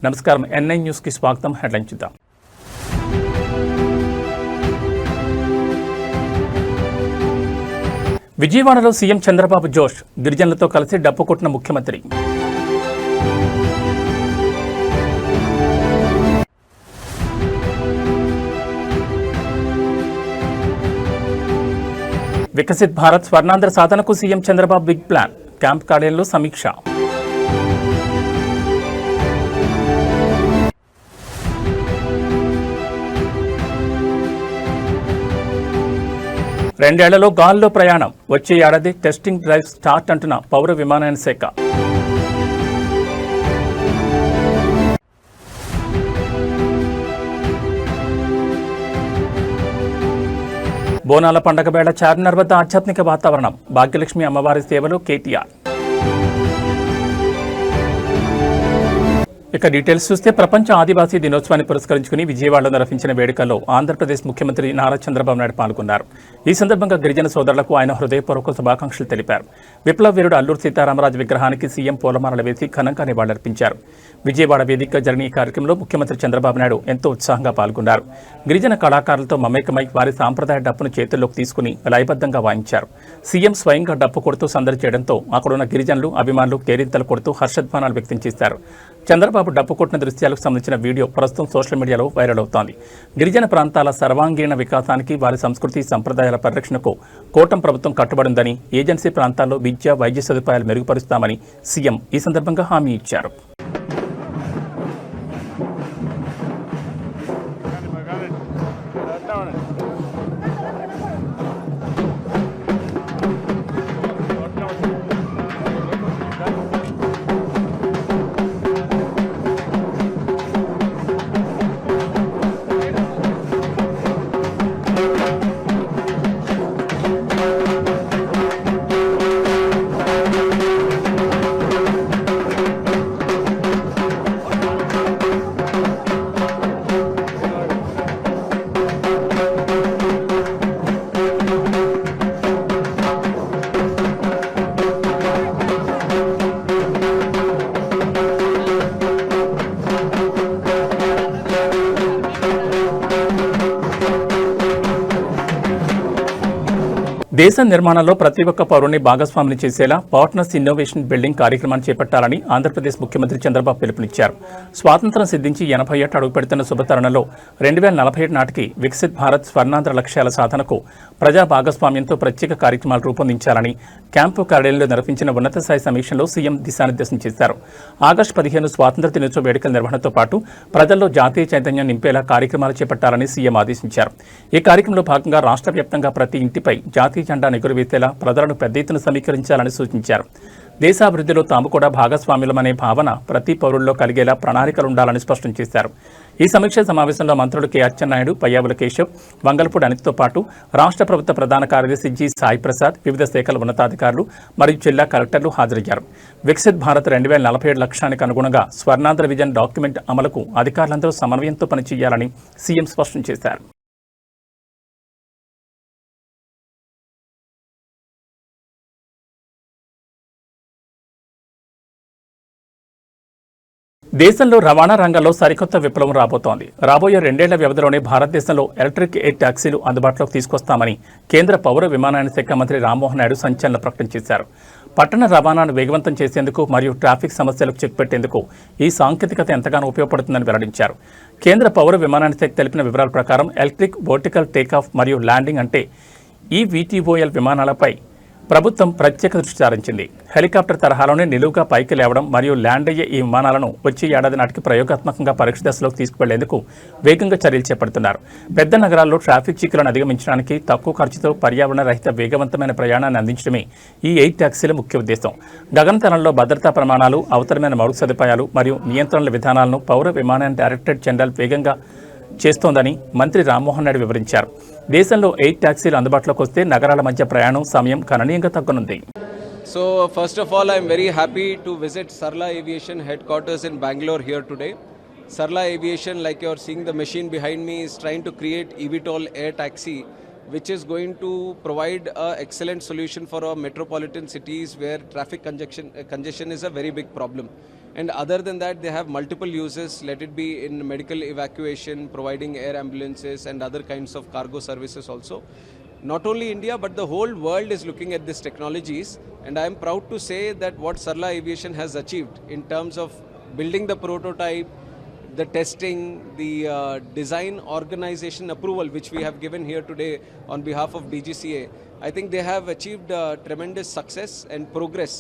నమస్కారం NI news కి స్వాగతం. హెడ్లైన్ చూద్దాం. విజయవాడలో సీఎం చంద్రబాబు జోష్, గిరిజనులతో కలిసి డప్పు కొట్టిన ముఖ్యమంత్రి. వికసిత్ భారత్ స్వర్ణాంధ్ర సాధనకు CM Chandrababu big plan, camp కార్యాలయంలో సమీక్ష. రెండేళ్లలో గాల్లో ప్రయాణం, వచ్చే ఏడాది టెస్టింగ్ డ్రైవ్ స్టార్ట్ అంటున్న పౌర విమానయాన శాఖ. బోనాల పండగ వేళ చార్మినార్ వద్ద ఆధ్యాత్మిక వాతావరణం, భాగ్యలక్ష్మి అమ్మవారి సేవలో కేటీఆర్. ఇక డీటెయిల్స్ చూస్తే ప్రపంచ ఆదివాసీ దినోత్సవాన్ని పురస్కరించుకుని విజయవాడలో నిర్వహించిన వేడుకల్లో ఆంధ్రప్రదేశ్ ముఖ్యమంత్రి నారా చంద్రబాబు నాయుడు పాల్గొన్నారు. ఈ సందర్భంగా గిరిజన సోదరులకు ఆయన హృదయపూర్వక శుభాకాంక్షలు తెలిపారు. విప్లవ వీరుడు అల్లూరు సీతారామరాజు విగ్రహానికి సీఎం పూలమాలలు వేసి ఘనంగా నివాళులర్పించారు. విజయవాడ వేదికగా జరిగిన ఈ కార్యక్రమంలో ముఖ్యమంత్రి చంద్రబాబు నాయుడు ఎంతో ఉత్సాహంగా పాల్గొన్నారు. గిరిజన కళాకారులతో మమేకమై వారి సాంప్రదాయ డప్పును చేతుల్లోకి తీసుకుని లయబద్ధంగా వాయించారు. సీఎం స్వయంగా డప్పు కొడుతూ సందడి చేయడంతో అక్కడున్న గిరిజనులు, అభిమానులు కేరింతలు కొడుతూ హర్షధ్వానాలు వ్యక్తం చేశారు. చంద్రబాబు డప్పు కొట్టిన దృశ్యాలకు సంబంధించిన వీడియో ప్రస్తుతం సోషల్ మీడియాలో వైరల్ అవుతోంది. గిరిజన ప్రాంతాల సర్వాంగీణ వికాసానికి, వారి సంస్కృతి సంప్రదాయాల పరిరక్షణకు కూటమి ప్రభుత్వం కట్టుబడిందని, ఏజెన్సీ ప్రాంతాల్లో విద్య, వైద్య సదుపాయాలు మెరుగుపరుస్తామని సీఎం ఈ సందర్భంగా హామీ ఇచ్చారు. దేశ నిర్మాణంలో ప్రతి ఒక్క పౌరుని భాగస్వామిని చేసేలా పార్ట్నర్స్ ఇన్నోవేషన్ బిల్డింగ్ కార్యక్రమాన్ని చేపట్టాలని ఆంధ్రప్రదేశ్ ముఖ్యమంత్రి చంద్రబాబు పిలుపునిచ్చారు. స్వాతంత్ర్యం సిద్ధించి 80 ఏళ్లు అడుగుపెడుతున్న శుభతరుణంలో 2047 నాటికి వికసిత్ భారత్ స్వర్ణాంధ్ర లక్ష్యాల సాధనకు ప్రజా భాగస్వామ్యంతో ప్రత్యేక కార్యక్రమాలు రూపొందించాలని క్యాంపు కార్యాలయంలో నిర్వహించిన ఉన్నత స్థాయి సమీక్షలో సీఎం దిశానిర్దేశం చేశారు. ఆగస్టు 15 స్వాతంత్ర్య దినోత్సవ వేడుకల నిర్వహణతో పాటు ప్రజల్లో జాతీయ చైతన్యం నింపేలా కార్యక్రాలు చేపట్టాలని సీఎం ఆదేశించారు. ఈ కార్యక్రమంలో భాగంగా రాష్ట్ర వ్యాప్తంగా ప్రతి ఇంటిపై జాతీయ జెండా ఎగురవేసేలా ప్రజలను పెద్ద ఎత్తున సమీకరించాలని సూచించారు. దేశాభివృద్ధిలో తాము కూడా భాగస్వామ్యులమనే భావన ప్రతి పౌరుల్లో కలిగేలా ప్రణాళికలుండాలని స్పష్టం చేశారు. ఈ సమీక్ష సమావేశంలో మంత్రులు కె అచ్చెన్నాయుడు, పయ్యావుల కేశవ్, వంగలపూడి అనిత్తో పాటు రాష్ట్ర ప్రభుత్వ ప్రధాన కార్యదర్శి జి సాయి ప్రసాద్, వివిధ శాఖల ఉన్నతాధికారులు మరియు జిల్లా కలెక్టర్లు హాజరయ్యారు. వికసిత్ భారత్ 2047 లక్ష్యానికి అనుగుణంగా స్వర్ణాంధ్ర విజన్ డాక్యుమెంట్ అమలుకు అధికారులందరూ సమన్వయంతో పనిచేయాలని సీఎం స్పష్టం చేశారు. దేశంలో రవాణా రంగంలో సరికొత్త విప్లవం రాబోతోంది. రాబోయే 2 ఏళ్ల వ్యవధిలోనే భారతదేశంలో ఎలక్ట్రిక్ ఎయిర్ టాక్సీలు అందుబాటులోకి తీసుకొస్తామని కేంద్ర పౌర విమానయాన శాఖ మంత్రి రామ్మోహన్ నాయుడు సంచలన ప్రకటన చేశారు. పట్టణ రవాణాను వేగవంతం చేసేందుకు మరియు ట్రాఫిక్ సమస్యలకు చెక్ పెట్టేందుకు ఈ సాంకేతికత ఎంతగానో ఉపయోగపడుతుందని వెల్లడించారు. కేంద్ర పౌర విమానయాన శాఖ తెలిపిన వివరాల ప్రకారం ఎలక్ట్రిక్ వర్టికల్ టేకాఫ్ మరియు ల్యాండింగ్ అంటే ఈవీటీఓఎల్ విమానాలపై ప్రభుత్వం ప్రత్యేక దృష్టి సారించింది. హెలికాప్టర్ తరహాలోనే నిలువుగా పైకి లేవడం మరియు ల్యాండ్ అయ్యే ఈ విమానాలను వచ్చే ఏడాది నాటికి ప్రయోగాత్మకంగా పరీక్ష దశలోకి తీసుకువెళ్లేందుకు వేగంగా చర్యలు చేపడుతున్నారు. పెద్ద నగరాల్లో ట్రాఫిక్ చిక్కులను అధిగమించడానికి తక్కువ ఖర్చుతో పర్యావరణ రహిత వేగవంతమైన ప్రయాణాన్ని అందించడమే ఈ ఎయిర్ ట్యాక్సీల ముఖ్య ఉద్దేశం. గగనతలంలో భద్రతా ప్రమాణాలు, అవసరమైన మౌలిక సదుపాయాలు మరియు నియంత్రణల విధానాలను పౌర విమానయాన డైరెక్టరేట్ జనరల్ వేగంగా చేస్తోందని మంత్రి రామ్మోహన్ నాయుడు వివరించారు. దేశంలో ఎయిర్ ట్యాక్సీలు అందుబాటులోకి వస్తే నగరాల మధ్య ప్రయాణం సమయం గణనీయంగా తగ్గనుంది. So first of all, I am very happy to visit Sarla Aviation headquarters in Bangalore here today. Sarla Aviation, like you are seeing the machine behind me, is trying to create eVTOL air taxi, which is going to provide an excellent solution for our metropolitan cities where traffic congestion is a very big problem. And other than that, they have multiple uses, let it be in medical evacuation, providing air ambulances and other kinds of cargo services also. Not only India, but the whole world is looking at these technologies. And I am proud to say that what Sarla Aviation has achieved in terms of building the prototype, the testing, the design organization approval which we have given here today on behalf of DGCA, I think they have achieved tremendous success and progress.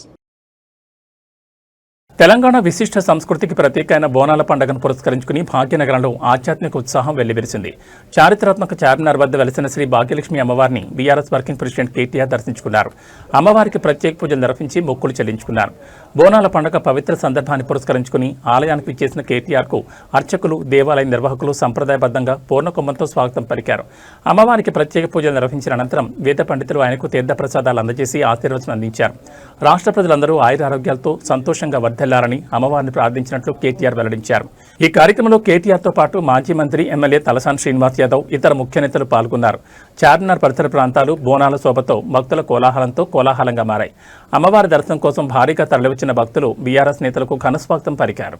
Telangana విశిష్ట సంస్కృతికి ప్రతీక అయిన బోనాల పండుగను పురస్కరించుకుని భాగ్యనగరంలో ఆధ్యాత్మిక ఉత్సాహం వెల్లివిరిసింది. చారిత్రాత్మక చార్మినార్ వద్ద వెలిసిన శ్రీ భాగ్యలక్ష్మి అమ్మవారిని బీఆర్ఎస్ వర్కింగ్ ప్రెసిడెంట్ కేటీఆర్ దర్శించుకున్నారు. అమ్మవారికి ప్రత్యేక పూజలు నిర్వహించి మొక్కులు చెల్లించుకున్నారు. బోనాల పండుగ పవిత్ర సందర్భాన్ని పురస్కరించుకుని ఆలయానికి విచ్చేసిన కేటీఆర్కు అర్చకులు, దేవాలయ నిర్వాహకులు సంప్రదాయబద్ధంగా పూర్ణకుంభంతో స్వాగతం పలికారు. అమ్మవారికి ప్రత్యేక పూజలు నిర్వహించిన అనంతరం వేద పండితులు ఆయనకు తీర్థ ప్రసాదాలు అందజేసి ఆశీర్వచనం అందించారు. రాష్ట్ర ప్రజలందరూ ఆయురారోగ్యాలతో సంతోషంగా వర్ధిల్లారని అమ్మవారిని ప్రార్థించినట్లు కేటీఆర్ వెల్లడించారు. ఈ కార్యక్రమంలో కేటీఆర్తో పాటు మాజీ మంత్రి, ఎమ్మెల్యే తలసాని శ్రీనివాస్ యాదవ్, ఇతర ముఖ్య నేతలు పాల్గొన్నారు. చార్మినార్ పరిసర ప్రాంతాలు బోనాల శోభతో భక్తుల కోలాహలంగా మారాయి. అమ్మవారి దర్శనం కోసం భారీగా తరలివచ్చిన భక్తులు బీఆర్ఎస్ నేతలకు ఘనస్వాగతం పలికారు.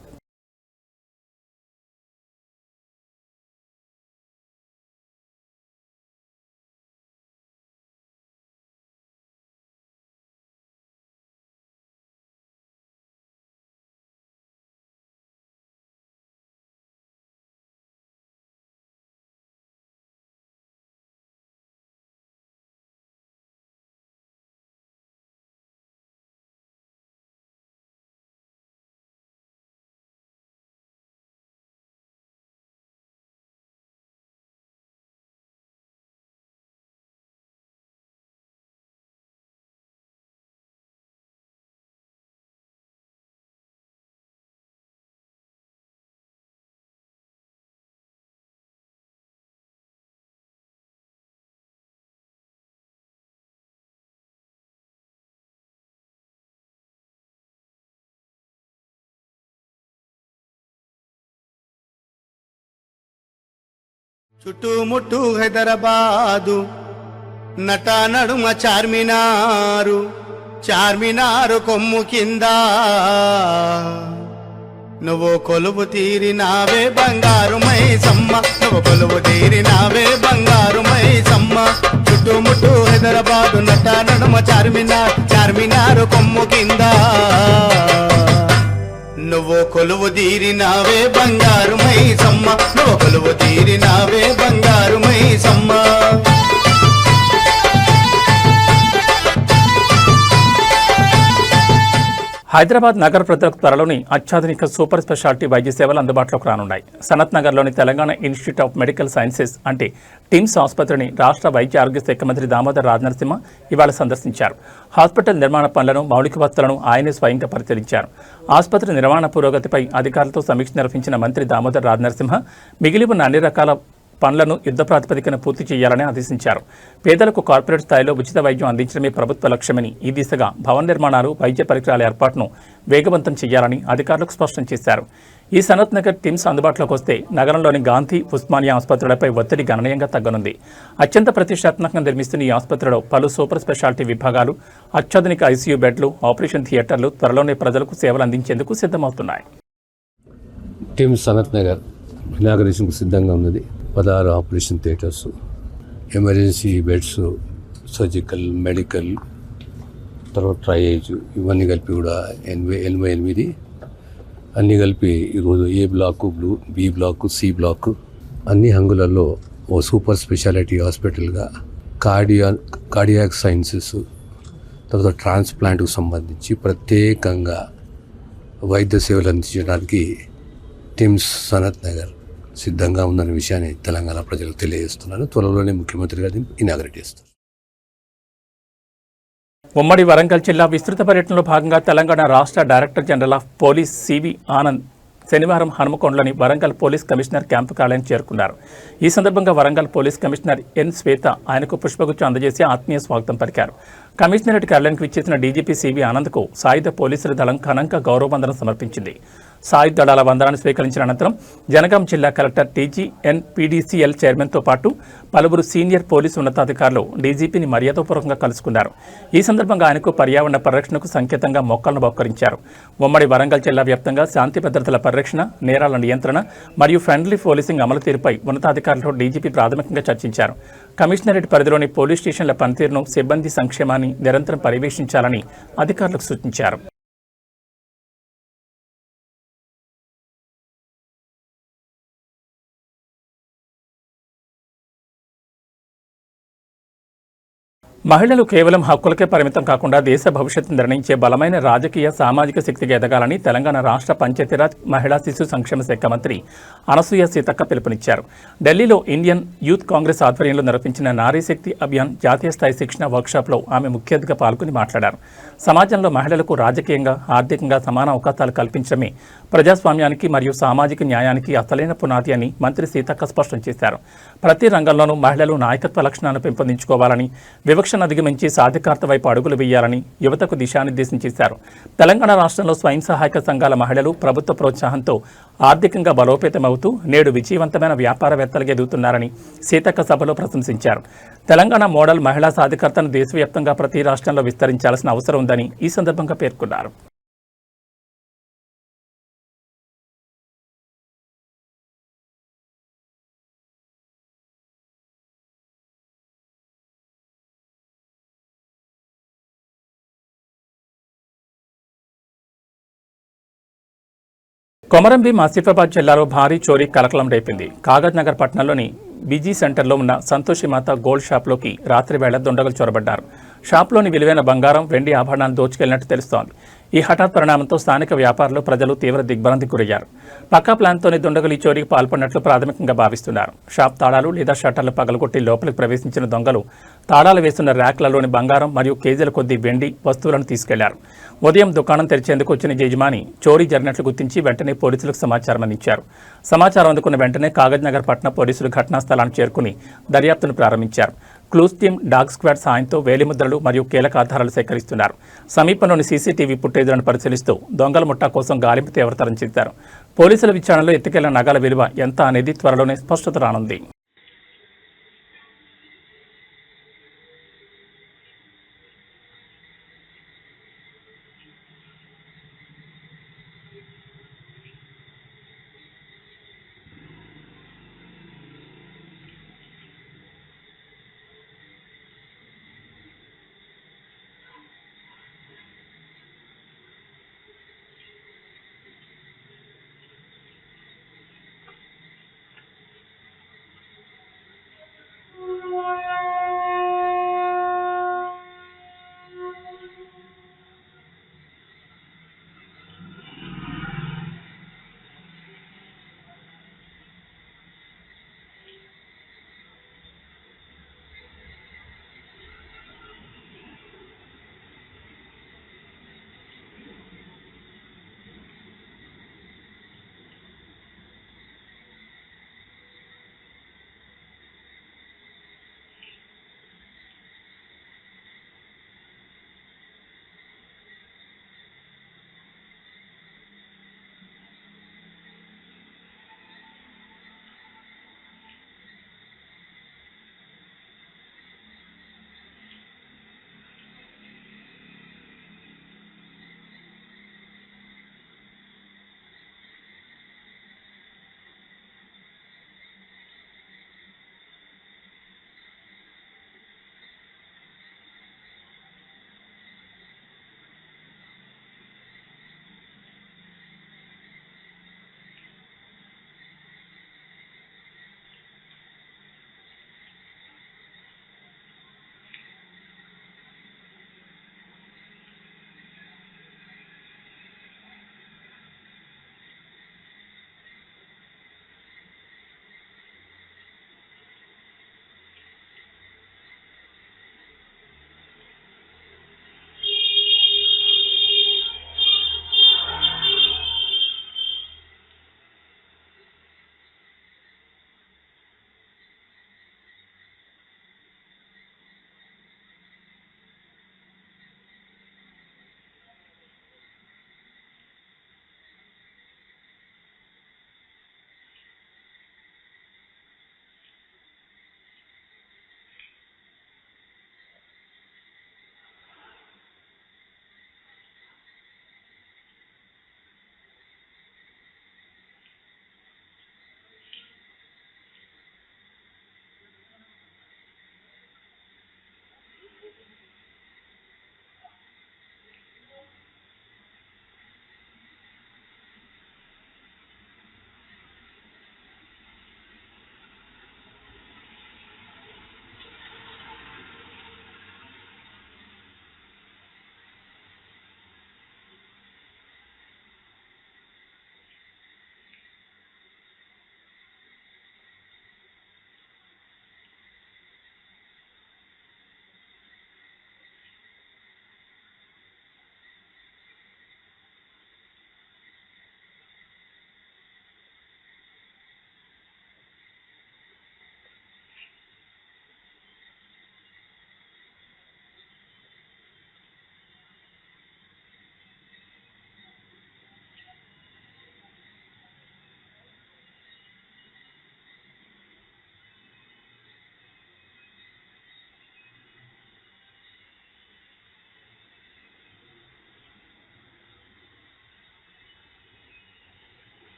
చుట్టుముట్టు హైదరాబాదు నట నడుమ చార్మినారు, చార్మినారు కొమ్ము కింద నువ్వు కొలువు తీరినావే బంగారు మైసమ్మ, నువ్వు కొలువు తీరినావే బంగారు మైసమ్మ. చుట్టుముట్టు హైదరాబాదు నట నడుమ చార్మినార్, చార్మినారు కొమ్ము కింద నువ్వు కొలువు తీరినావే బంగారు మైసమ్మ, నువ్వు కొలువు తీరినావే బంగారు మైసమ్మ. హైదరాబాద్ నగర ప్రజలకు త్వరలోని అత్యాధునిక సూపర్ స్పెషాలిటీ వైద్య సేవలు అందుబాటులోకి రానున్నాయి. సనత్ నగర్లోని Telangana institute of medical sciences అంటే టిమ్స్ ఆసుపత్రిని రాష్ట్ర వైద్య ఆరోగ్య శాఖ మంత్రి దామోదర్ రాజనరసింహ ఇవాళ సందర్శించారు. హాస్పిటల్ నిర్మాణ పనులను, మౌలిక వసతులను ఆయనే స్వయంగా పరిశీలించారు. ఆసుపత్రి నిర్మాణ పురోగతిపై అధికారులతో సమీక్ష నిర్వహించిన మంత్రి దామోదర్ రాజనరసింహ మిగిలి ఉన్న అన్ని రకాల పనులను యుద్ధ ప్రాతిపదికన పూర్తి చేయాలని ఆదేశించారు. పేదలకు కార్పొరేట్ స్థాయిలో ఉచిత వైద్యం అందించడమే ప్రభుత్వ లక్ష్యమని, ఈ దిశగా భవన నిర్మాణాలు, వైద్య పరికరాల ఏర్పాటును వేగవంతం చేయాలని అధికారులకు స్పష్టం చేశారు. ఈ సనత్ నగర్ టిమ్స్ అందుబాటులోకి వస్తే నగరంలోని గాంధీ, ఉస్మానియా ఆసుపత్రులపై ఒత్తిడి గణనీయంగా తగ్గనుంది. అత్యంత ప్రతిష్టాత్మకంగా నిర్మిస్తున్న ఈ ఆసుపత్రిలో పలు సూపర్ స్పెషాలిటీ విభాగాలు, అత్యాధునిక ఐసీయూ బెడ్లు, ఆపరేషన్ థియేటర్లు త్వరలోనే ప్రజలకు సేవలు అందించేందుకు సిద్ధమవుతున్నాయి. టిమ్స్ సనత్ నగర్ ఇనాగరేషన్కు సిద్ధంగా ఉన్నది. 16 operation theatres, emergency beds, surgical, medical, తర్వాత ట్రయేజ్, ఇవన్నీ కలిపి కూడా 88 అన్నీ కలిపి ఈరోజు A block, B block, C block అన్ని హంగులలో ఓ సూపర్ స్పెషాలిటీ హాస్పిటల్గా కార్డియాక్ సైన్సెస్, తర్వాత ట్రాన్స్ప్లాంట్కు సంబంధించి ప్రత్యేకంగా వైద్య సేవలు అందించడానికి టిమ్స్ సనత్ నగర్ సిద్ధంగా ఉందనే విషయాన్ని తెలంగాణ ప్రజలకు తెలియజేస్తున్నాను. త్వరలోనే ముఖ్యమంత్రి గారిని ఇనాగరేట్ చేస్తారు. ఉమ్మడి వరంగల్ జిల్లా విస్తృత పర్యటనలో భాగంగా తెలంగాణ రాష్ట్ర director general of police CV Anand శనివారం హనుమకొండలోని వరంగల్ పోలీస్ కమిషనర్ క్యాంపు కార్యాలయం చేరుకున్నారు. ఈ సందర్భంగా Warangal police commissioner N Shweta ఆయనకు పుష్పగుచ్చం అందజేసి ఆత్మీయ స్వాగతం పలికారు. కమిషనరేట్ కార్యాలయానికి విచ్చేసిన డీజీపీ సివి ఆనంద్కు సాయుధ పోలీసుల దళం ఘనంగా గౌరవవందనం సమర్పించింది. సాయుధ దళాల వందనాన్ని స్వీకరించిన అనంతరం జనగాం జిల్లా కలెక్టర్ TGNPDCL చైర్మన్తో పాటు పలువురు సీనియర్ పోలీసు ఉన్నతాధికారులు డీజీపీని మర్యాదపూర్వకంగా కలుసుకున్నారు. ఈ సందర్భంగా ఆయనకు పర్యావరణ పరిరక్షణకు సంకేతంగా మొక్కలను బహుకరించారు. ఉమ్మడి వరంగల్ జిల్లా వ్యాప్తంగా శాంతి భద్రతల పరిరక్షణ, నేరాల నియంత్రణ మరియు ఫ్రెండ్లీ పోలీసింగ్ అమలు తీరుపై ఉన్నతాధికారులతో డీజీపీ ప్రాథమికంగా చర్చించారు. కమిషనరేట్ పరిధిలోని పోలీస్ స్టేషన్ల పనితీరును, సిబ్బంది సంక్షేమాన్ని నిరంతరం పర్యవేక్షించాలని అధికారులకు సూచించారు. మహిళలు కేవలం హక్కులకే పరిమితం కాకుండా దేశ భవిష్యత్తు నిర్ణయించే బలమైన రాజకీయ, సామాజిక శక్తిగా ఎదగాలని తెలంగాణ రాష్ట్ర పంచాయతీరాజ్, మహిళా శిశు సంక్షేమ శాఖ మంత్రి అనసూయ సీతక్క పిలుపునిచ్చారు. ఢిల్లీలో ఇండియన్ యూత్ కాంగ్రెస్ ఆధ్వర్యంలో నిర్వహించిన నారీ శక్తి అభియాన్ జాతీయ స్థాయి శిక్షణ వర్క్షాప్లో ఆమె ముఖ్య అతిథిగా పాల్గొని మాట్లాడారు. సమాజంలో మహిళలకు రాజకీయంగా, ఆర్థికంగా సమాన అవకాశాలు కల్పించడమే ప్రజాస్వామ్యానికి మరియు సామాజిక న్యాయానికి అసలైన పునాది అని మంత్రి సీతక్క స్పష్టం చేశారు. ప్రతి రంగంలోనూ మహిళలు నాయకత్వ లక్షణాలను పెంపొందించుకోవాలని, వివక్షను అధిగమించి సాధికారత వైపు అడుగులు వేయాలని యువతకు దిశానిర్దేశం చేశారు. తెలంగాణ రాష్ట్రంలో స్వయం సహాయక సంఘాల మహిళలు ప్రభుత్వ ప్రోత్సాహంతో ఆర్థికంగా బలోపేతమవుతూ నేడు విజయవంతమైన వ్యాపారవేత్తలుగా ఎదుగుతున్నారని సీతక్క సభలో ప్రశంసించారు. తెలంగాణ మోడల్ మహిళా సాధికారతను దేశవ్యాప్తంగా ప్రతి రాష్ట్రంలో విస్తరించాల్సిన అవసరం ఉందని ఈ సందర్భంగా పేర్కొన్నారు. కొమరంభీం ఆసిఫాబాద్ జిల్లాలో భారీ చోరీ కలకలం రేపింది. కాగజ్ నగర్ పట్టణంలోని బిజీ సెంటర్లో ఉన్న సంతోషిమాత గోల్డ్ షాప్లోకి రాత్రి వేళ దుండగులు చొరబడ్డారు. షాప్లోని విలువైన బంగారం, వెండి ఆభరణాలు దోచుకెళ్లినట్టు తెలుస్తోంది. ఈ హఠాత్ పరిణామంతో స్థానిక వ్యాపారులు, ప్రజలు తీవ్ర దిగ్భ్రాంతికి గురయ్యారు. పక్కా ప్లాన్తోనే దుండగులు ఈ చోరీకి పాల్పడినట్లు ప్రాథమికంగా భావిస్తున్నారు. షాప్ తాళాలు లేదా షట్టర్లు పగలగొట్టి లోపలికి ప్రవేశించిన దొంగలు తాళాలు వేస్తున్న ర్యాక్లలోని బంగారం మరియు కేజీల కొద్దీ వెండి వస్తువులను తీసుకెళ్లారు. ఉదయం దుకాణం తెరిచేందుకు వచ్చిన యజమాని చోరీ జరిగినట్లు గుర్తించి వెంటనే పోలీసులకు సమాచారం అందించారు. సమాచారం అందుకున్న వెంటనే కాగజ్ నగర్ పట్టణ పోలీసులు ఘటనా స్థలాన్ని చేరుకుని దర్యాప్తును ప్రారంభించారు. క్లూస్ టీమ్, డాగ్ స్క్వాడ్ సాయంతో వేలిముద్రలు మరియు కీలక ఆధారాలు సేకరిస్తున్నారు. సమీపంలోని సీసీటీవీ ఫుటేజ్లను పరిశీలిస్తూ దొంగల ముఠా కోసం గాలింపు తీవ్రతరం చేశారు. పోలీసుల విచారణలో ఎత్తుకెళ్లిన నగల విలువ ఎంత అనేది త్వరలోనే స్పష్టత రానుంది.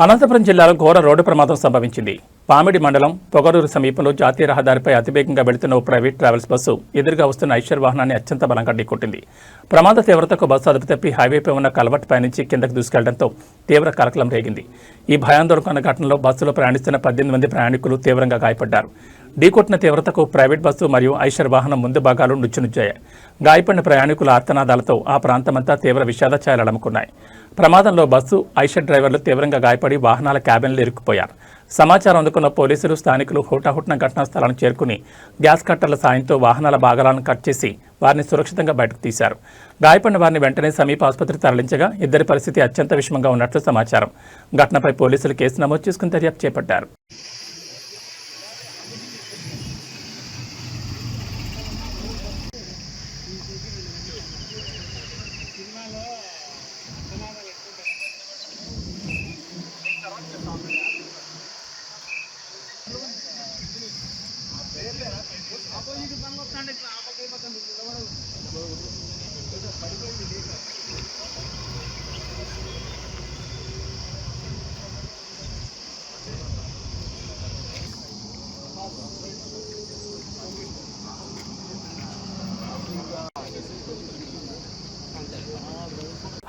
అనంతపురం జిల్లాలో ఘోర రోడ్డు ప్రమాదం సంభవించింది. పామిడి మండలం పొగరూరు సమీపంలో జాతీయ రహదారిపై అతివేగంగా వెళుతున్న ఓ ప్రైవేట్ ట్రావెల్స్ బస్సు ఎదురుగా వస్తున్న ఐషర్ వాహనాన్ని అత్యంత బలంగా ఢీకొట్టింది. ప్రమాద తీవ్రతకు బస్సు అదుపు తప్పి హైవేపై ఉన్న కలవట్ పైనుంచి కిందకు దూసుకెళ్లడంతో తీవ్ర కలకలం రేగింది. ఈ భయాందోళన ఘటనలో బస్సులో ప్రయాణిస్తున్న 18 మంది ప్రయాణికులు తీవ్రంగా గాయపడ్డారు. ఢీకొట్టిన తీవ్రతకు ప్రైవేట్ బస్సు మరియు ఐషర్ వాహనం ముందు భాగాలు నుచ్చునుచ్చాయి. గాయపడిన ప్రయాణికుల ఆర్తనాదాలతో ఆ ప్రాంతమంతా తీవ్ర విషాద ఛాయలు అలుముకున్నాయి. ప్రమాదంలో బస్సు ఐషర్ డ్రైవర్లు తీవ్రంగా గాయపడి వాహనాల క్యాబిన్లు ఇరుక్కుపోయారు. సమాచారం అందుకున్న పోలీసులు స్థానికులు హుటాహుటిన ఘటనా స్థలానికి చేరుకుని గ్యాస్ కట్టర్ల సాయంతో వాహనాల భాగాలను కట్ చేసి వారిని సురక్షితంగా బయటకు తీశారు. గాయపడిన వారిని వెంటనే సమీప ఆసుపత్రికి తరలించగా ఇద్దరి పరిస్థితి అత్యంత విషమంగా ఉన్నట్లు సమాచారం. ఘటనపై పోలీసులు కేసు నమోదు చేసుకుని దర్యాప్తు చేపట్టారు.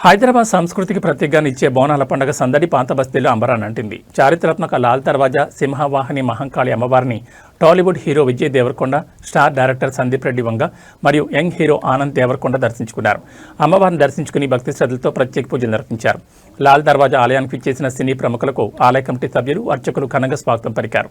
హైదరాబాద్ సంస్కృతికి ప్రతీకగా నిచ్చే బోనాల పండుగ సందడి పాత బస్తీలో అంబరాన్నంటింది. చారిత్రాత్మక లాల్ దర్వాజా సింహవాహిని మహంకాళి అమ్మవారిని Tollywood hero Vijay Deverakonda, star director Sandeep Reddy Vanga మరియు యంగ్ హీరో ఆనంద్ దేవరకొండ దర్శించుకున్నారు. అమ్మవారిని దర్శించుకుని భక్తి శ్రద్ధలతో ప్రత్యేక పూజలు నిర్వహించారు. లాల్ దర్వాజా ఆలయానికి విచ్చేసిన సినీ ప్రముఖులకు ఆలయ కమిటీ సభ్యులు, అర్చకులు ఘనంగా స్వాగతం పలికారు.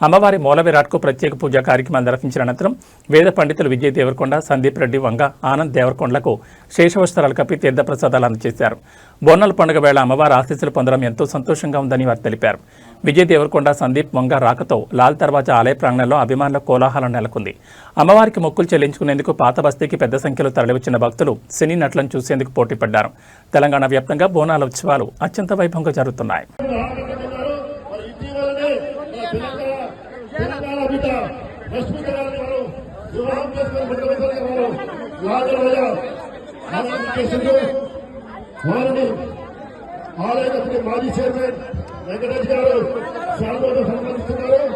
అమ్మవారి మూల విరాట్కు ప్రత్యేక పూజా కార్యక్రమాలు నిర్వహించిన అనంతరం వేద పండితులు విజయ్ దేవరకొండ, సందీప్ రెడ్డి వంగ, ఆనంద్ దేవరకొండలకు శేషవస్త్రాలు కప్పి తీర్థప్రసాదాలు అందజేశారు. బోనాల పండుగ వేళ అమ్మవారి ఆశీస్సులు పొందడం ఎంతో సంతోషంగా ఉందని వారు తెలిపారు. విజయ్ దేవరకొండ, సందీప్ వంగ రాకతో లాల్ దర్వాజా ఆలయ ప్రాంగణంలో అభిమానుల కోలాహలం నెలకొంది. అమ్మవారికి మొక్కులు చెల్లించుకునేందుకు పాత బస్తీకి పెద్ద సంఖ్యలో తరలివచ్చిన భక్తులు సినీ నటులను చూసేందుకు పోటీపడ్డారు. తెలంగాణ వ్యాప్తంగా బోనాల ఉత్సవాలు అత్యంత వైభవంగా జరుగుతున్నాయి. ఆలయ కమిటీ మాజీ చైర్మన్ వెంకటేష్ గారు శాల్వాతో సన్మానిస్తున్నారు.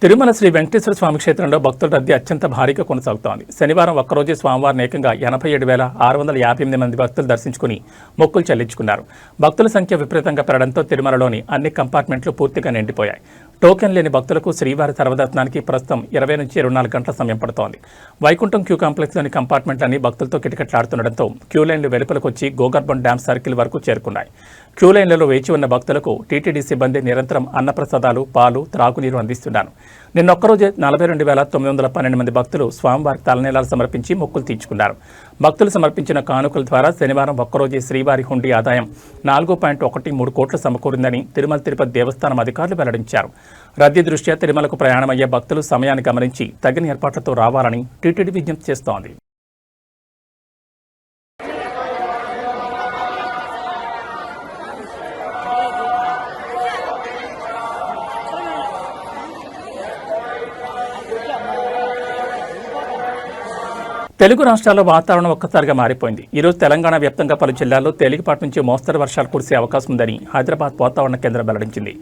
తిరుమల శ్రీ వెంకటేశ్వర స్వామి క్షేత్రంలో భక్తుల రద్దీ అత్యంత భారీగా కొనసాగుతోంది. శనివారం ఒక్కరోజే స్వామివారిని ఏకంగా 87,658 మంది భక్తులు దర్శించుకుని మొక్కులు చెల్లించుకున్నారు. భక్తుల సంఖ్య విపరీతంగా పెరగడంతో తిరుమలలోని అన్ని కంపార్ట్మెంట్లు పూర్తిగా నిండిపోయాయి. టోకెన్ లేని భక్తులకు శ్రీవారి సర్వదర్శనానికి ప్రస్తుతం 20 నుంచి 24 గంటల సమయం పడుతోంది. వైకుంఠం క్యూ కాంప్లెక్స్లోని కంపార్ట్మెంట్లన్నీ భక్తులతో కిటకిటలాడుతుండటంతో క్యూ లైన్లు వెలుపలకు వచ్చి గోగర్భం డ్యామ్ సర్కిల్ వరకు చేరుకున్నాయి. క్యూ లైన్లలో వేచి ఉన్న భక్తులకు టీటీడీ సిబ్బంది నిరంతరం అన్నప్రసాదాలు, పాలు, త్రాగునీరు అందిస్తున్నారు. నిన్నొక్కరోజే 42,912 మంది భక్తులు స్వామివారికి తలనీలాలు సమర్పించి మొక్కులు తీర్చుకున్నారు. భక్తులు సమర్పించిన కానుకల ద్వారా శనివారం ఒక్కరోజే శ్రీవారి హుండీ ఆదాయం 4.13 కోట్లు సమకూరిందని తిరుమల తిరుపతి దేవస్థానం అధికారులు వెల్లడించారు. రద్దీ దృష్ట్యా తిరుమలకు ప్రయాణమయ్యే భక్తులు సమయాన్ని గమనించి తగిన ఏర్పాట్లతో రావాలని టీటీడీ విజ్ఞప్తి చేస్తోంది. తెలుగు రాష్ట్రాల్లో వాతావరణం ఒక్కసారిగా మారిపోయింది. ఈరోజు తెలంగాణ వ్యాప్తంగా పలు జిల్లాల్లో తేలికపాటి నుంచి మోస్తరు వర్షాలు కురిసే అవకాశం ఉందని హైదరాబాద్ వాతావరణ కేంద్రం వెల్లడించింది.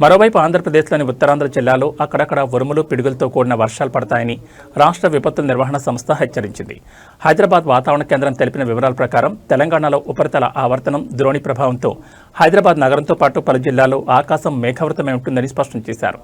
మరోవైపు ఆంధ్రప్రదేశ్లోని ఉత్తరాంధ్ర జిల్లాలో అక్కడక్కడ ఉరుములు, పిడుగులతో కూడిన వర్షాలు పడతాయని రాష్ట్ర విపత్తుల నిర్వహణ సంస్థ హెచ్చరించింది. హైదరాబాద్ వాతావరణ కేంద్రం తెలిపిన వివరాల ప్రకారం తెలంగాణలో ఉపరితల ఆవర్తనం, ద్రోణి ప్రభావంతో హైదరాబాద్ నగరంతో పాటు పలు జిల్లాల్లో ఆకాశం మేఘావృతమై ఉంటుందని స్పష్టం చేశారు.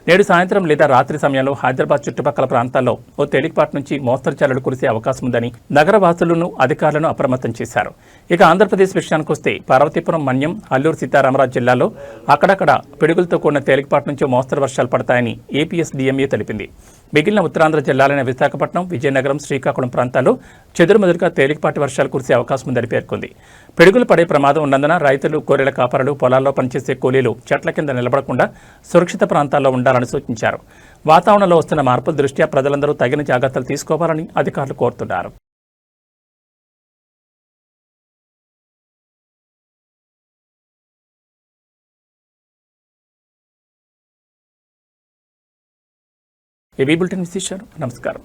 నేడు సాయంత్రం లేదా రాత్రి సమయంలో హైదరాబాద్ చుట్టుపక్కల ప్రాంతాల్లో ఓ తేలికపాటి నుంచి మోస్తరు జల్లులు కురిసే అవకాశం ఉందని నగర వాసులను, అధికారులను అప్రమత్తం చేశారు. ఇక ఆంధ్రప్రదేశ్ విషయానికి వస్తే పార్వతీపురం, మన్యం, అల్లూరు సీతారామరాజు జిల్లాలో అక్కడక్కడ పిడుగులతో కూడిన తేలికపాటి నుంచి మోస్తరు వర్షాలు పడతాయని ఏపీఎస్డీఎంఏ తెలిపింది. మిగిలిన ఉత్తరాంధ్ర జిల్లాలైన విశాఖపట్నం, విజయనగరం, శ్రీకాకుళం ప్రాంతాల్లో చెదురుమదురుగా తేలికపాటి వర్షాలు కురిసే అవకాశం ఉందని పేర్కొంది. పిడుగులు పడే ప్రమాదం ఉన్నందున రైతులు, గొర్రెల కాపరులు, పొలాల్లో పనిచేసే కూలీలు చెట్ల కింద నిలబడకుండా సురక్షిత ప్రాంతాల్లో ఉండాలని సూచించారు. వాతావరణంలో వస్తున్న మార్పుల దృష్ట్యా ప్రజలందరూ తగిన జాగ్రత్తలు తీసుకోవాలని అధికారులు కోరుతున్నారు. ఏబీ బులెటిన్ విశేషాలు. నమస్కారం.